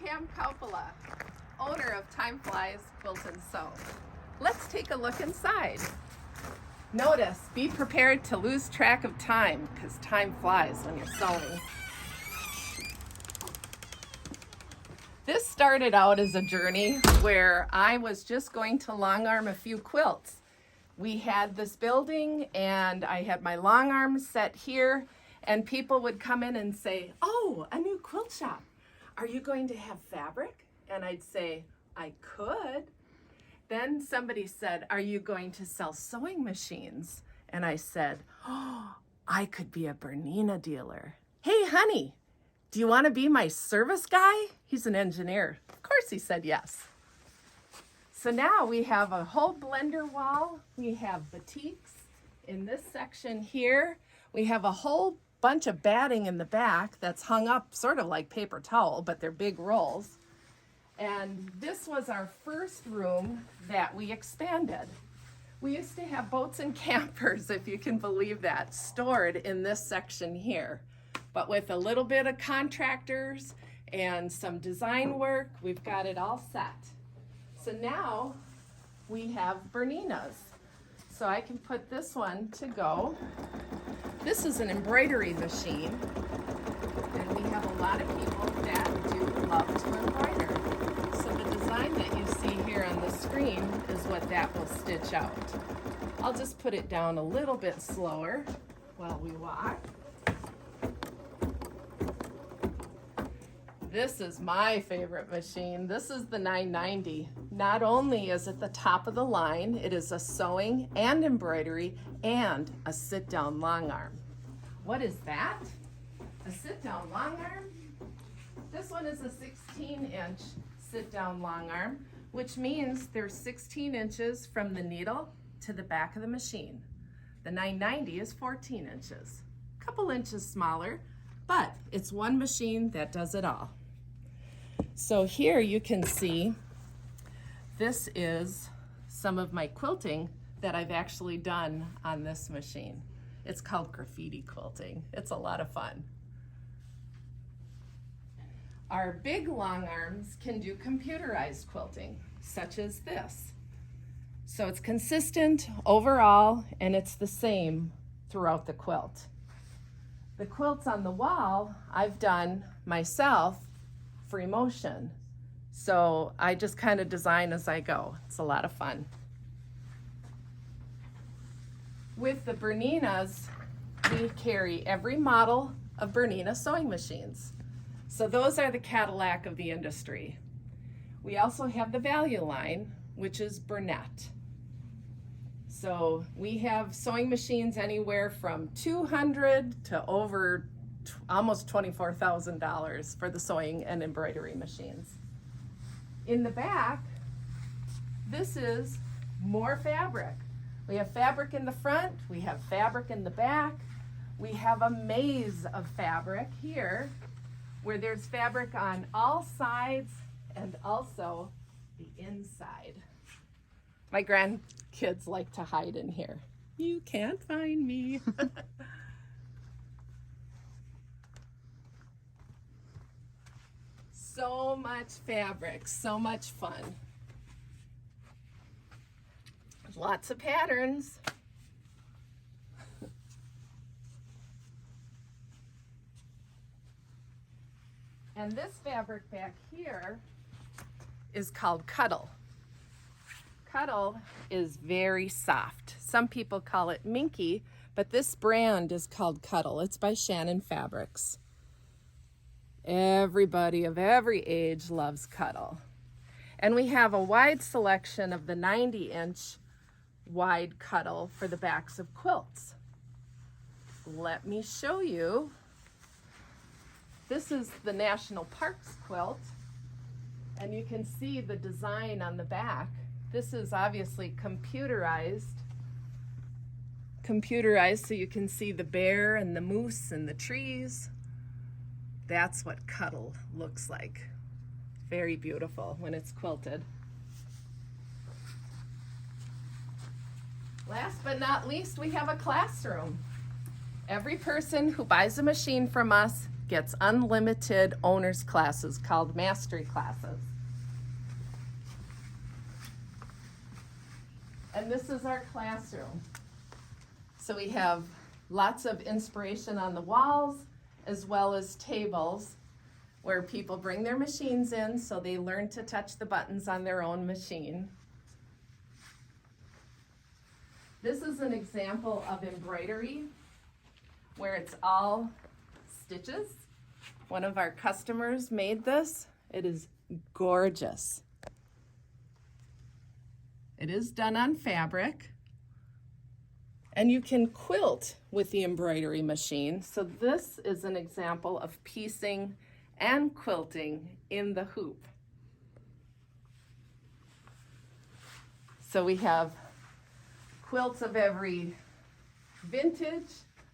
Pam Kauppila, owner of Time Flies Quilt and Sew. Let's take a look inside. Notice, be prepared to lose track of time because time flies when you're sewing. This started out as a journey where I was just going to long arm a few quilts. We had this building and I had my long arms set here, and people would come in and say, "Oh, a new quilt shop. Are you going to have fabric?" And I'd say, "I could." Then somebody said, "Are you going to sell sewing machines?" And I said, "Oh, I could be a Bernina dealer. Hey, honey, do you want to be my service guy?" He's an engineer. Of course he said yes. So now we have a whole blender wall. We have batiks in this section here. We have a whole bunch of batting in the back that's hung up sort of like paper towel, but they're big rolls. And this was our first room that we expanded. We used to have boats and campers, if you can believe that, stored in this section here. But with a little bit of contractors and some design work, we've got it all set. So now we have Berninas. So I can put this one to go. This is an embroidery machine, and we have a lot of people that do love to embroider. So the design that you see here on the screen is what that will stitch out. I'll just put it down a little bit slower while we walk. This is my favorite machine. This is the 990. Not only is it the top of the line, it is a sewing and embroidery and a sit-down long arm. What is that? A sit-down long arm? This one is a 16-inch sit-down long arm, which means there's 16 inches from the needle to the back of the machine. The 990 is 14 inches, a couple inches smaller, but it's one machine that does it all. So here you can see this is some of my quilting that I've actually done on this machine. It's called graffiti quilting. It's a lot of fun. Our big long arms can do computerized quilting, such as this. So it's consistent overall, and it's the same throughout the quilt. The quilts on the wall I've done myself free motion. So I just kind of design as I go. It's a lot of fun. With the Berninas, we carry every model of Bernina sewing machines. So those are the Cadillac of the industry. We also have the value line, which is Bernette. So we have sewing machines anywhere from $200 to over almost $24,000 for the sewing and embroidery machines. In the back, this is more fabric. We have fabric in the front, we have fabric in the back, we have a maze of fabric here where there's fabric on all sides and also the inside. My grandkids like to hide in here. You can't find me. So much fabric, so much fun. Lots of patterns. And this fabric back here is called Cuddle. Cuddle is very soft. Some people call it minky, but this brand is called Cuddle. It's by Shannon Fabrics. Everybody of every age loves Cuddle. And we have a wide selection of the 90-inch wide Cuddle for the backs of quilts. Let me show you. This is the National Parks quilt, and you can see the design on the back. This is obviously computerized so you can see the bear and the moose and the trees. That's what Cuddle looks like. Very beautiful when it's quilted. Last but not least, we have a classroom. Every person who buys a machine from us gets unlimited owner's classes called mastery classes. And this is our classroom. So we have lots of inspiration on the walls, as well as tables where people bring their machines in so they learn to touch the buttons on their own machine. This is an example of embroidery where it's all stitches. One of our customers made this. It is gorgeous. It is done on fabric. And you can quilt with the embroidery machine. So this is an example of piecing and quilting in the hoop. So we have quilts of every vintage.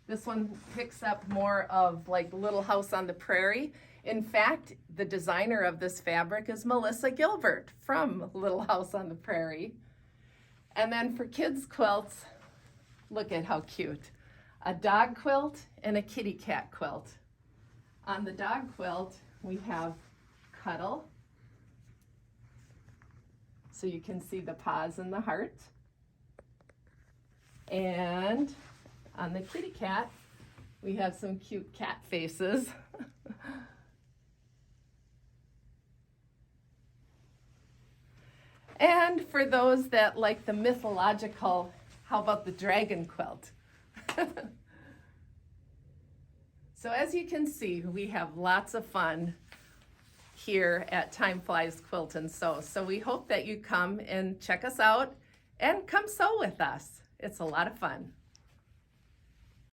This one picks up more of like Little House on the Prairie. In fact, the designer of this fabric is Melissa Gilbert from Little House on the Prairie. And then for kids' quilts, look at how cute. A dog quilt and a kitty cat quilt. On the dog quilt, we have Cuddle. So you can see the paws and the heart. And on the kitty cat, we have some cute cat faces. And for those that like the mythological, how about the dragon quilt? So as you can see, we have lots of fun here at Time Flies Quilt and Sew. So we hope that you come and check us out and come sew with us. It's a lot of fun.